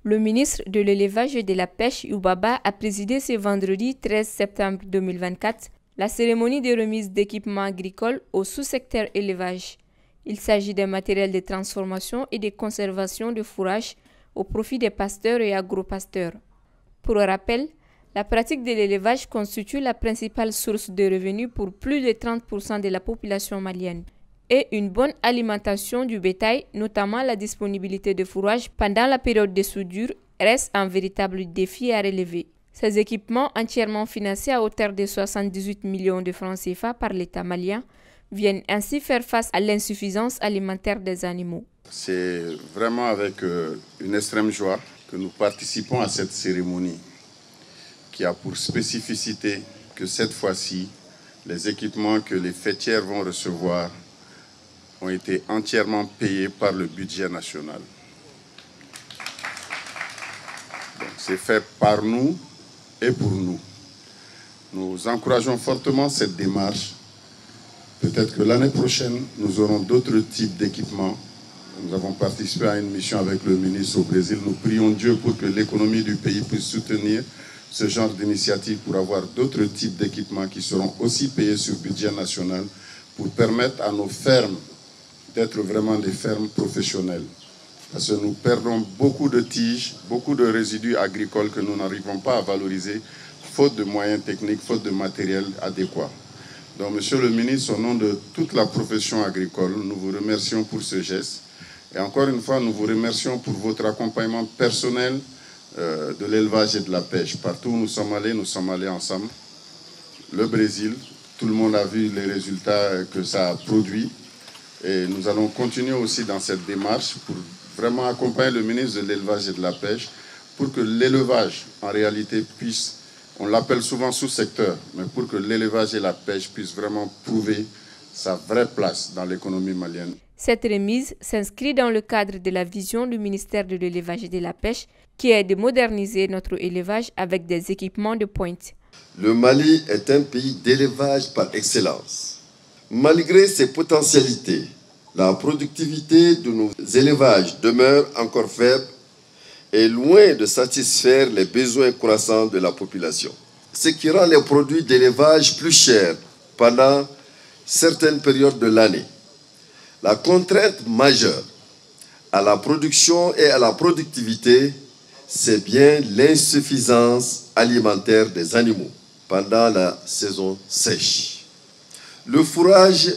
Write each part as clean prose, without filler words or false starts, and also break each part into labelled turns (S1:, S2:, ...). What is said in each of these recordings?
S1: Le ministre de l'Élevage et de la Pêche, Youbaba, a présidé ce vendredi 13 septembre 2024 la cérémonie de remise d'équipements agricoles au sous-secteur élevage. Il s'agit d'un matériel de transformation et de conservation de fourrage au profit des pasteurs et agro-pasteurs. Pour rappel, la pratique de l'élevage constitue la principale source de revenus pour plus de 30% de la population malienne. Et une bonne alimentation du bétail, notamment la disponibilité de fourrage pendant la période de soudure, reste un véritable défi à relever. Ces équipements, entièrement financés à hauteur de 78 millions de francs CFA par l'État malien, viennent ainsi faire face à l'insuffisance alimentaire des animaux.
S2: C'est vraiment avec une extrême joie que nous participons à cette cérémonie qui a pour spécificité que cette fois-ci, les équipements que les fêtières vont recevoir ont été entièrement payés par le budget national. C'est fait par nous et pour nous. Nous encourageons fortement cette démarche. Peut-être que l'année prochaine, nous aurons d'autres types d'équipements. Nous avons participé à une mission avec le ministre au Brésil. Nous prions Dieu pour que l'économie du pays puisse soutenir ce genre d'initiative pour avoir d'autres types d'équipements qui seront aussi payés sur le budget national pour permettre à nos fermes d'être vraiment des fermes professionnelles. Parce que nous perdons beaucoup de tiges, beaucoup de résidus agricoles que nous n'arrivons pas à valoriser, faute de moyens techniques, faute de matériel adéquat. Donc, Monsieur le ministre, au nom de toute la profession agricole, nous vous remercions pour ce geste. Et encore une fois, nous vous remercions pour votre accompagnement personnel de l'élevage et de la pêche. Partout où nous sommes allés ensemble. Le Brésil, tout le monde a vu les résultats que ça a produit. Et nous allons continuer aussi dans cette démarche pour vraiment accompagner le ministre de l'Élevage et de la Pêche pour que l'élevage, en réalité, puisse, on l'appelle souvent sous-secteur, mais pour que l'élevage et la pêche puissent vraiment prouver sa vraie place dans l'économie malienne.
S1: Cette remise s'inscrit dans le cadre de la vision du ministère de l'Élevage et de la Pêche qui est de moderniser notre élevage avec des équipements de pointe.
S3: Le Mali est un pays d'élevage par excellence. Malgré ses potentialités, la productivité de nos élevages demeure encore faible et loin de satisfaire les besoins croissants de la population. Ce qui rend les produits d'élevage plus chers pendant certaines périodes de l'année. La contrainte majeure à la production et à la productivité, c'est bien l'insuffisance alimentaire des animaux pendant la saison sèche. Le fourrage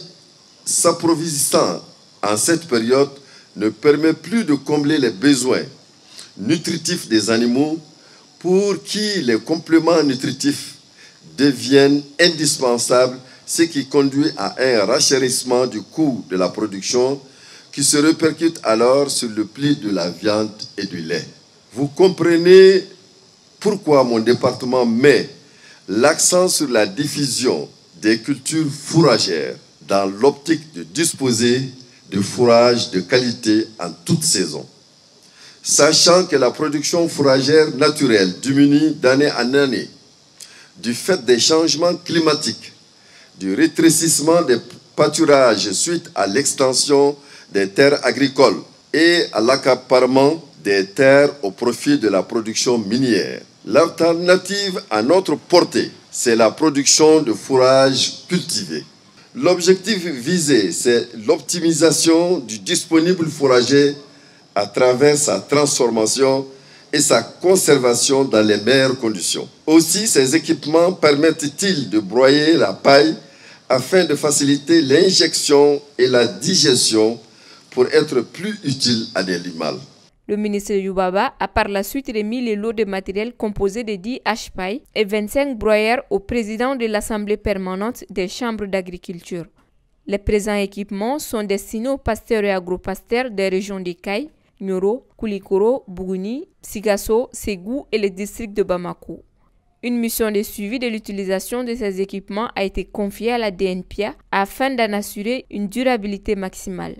S3: s'approvisionnant en cette période ne permet plus de combler les besoins nutritifs des animaux pour qui les compléments nutritifs deviennent indispensables, ce qui conduit à un rachérissement du coût de la production qui se répercute alors sur le prix de la viande et du lait. Vous comprenez pourquoi mon département met l'accent sur la diffusion des cultures fourragères dans l'optique de disposer de fourrage de qualité en toute saison. Sachant que la production fourragère naturelle diminue d'année en année du fait des changements climatiques, du rétrécissement des pâturages suite à l'extension des terres agricoles et à l'accaparement des terres au profit de la production minière. L'alternative à notre portée, c'est la production de fourrage cultivé. L'objectif visé, c'est l'optimisation du disponible fourrager à travers sa transformation et sa conservation dans les meilleures conditions. Aussi, ces équipements permettent-ils de broyer la paille afin de faciliter l'injection et la digestion pour être plus utiles à l'animal.
S1: Le ministre Youbaba a par la suite remis les lots de matériel composés de 10 hache-pailles et 25 broyeurs au président de l'Assemblée permanente des chambres d'agriculture. Les présents équipements sont destinés aux pasteurs et agro-pasteurs des régions d'Ekaï, Nioro, Koulikoro, Bougouni, Sigasso, Ségou et les districts de Bamako. Une mission de suivi de l'utilisation de ces équipements a été confiée à la DNPIA afin d'en assurer une durabilité maximale.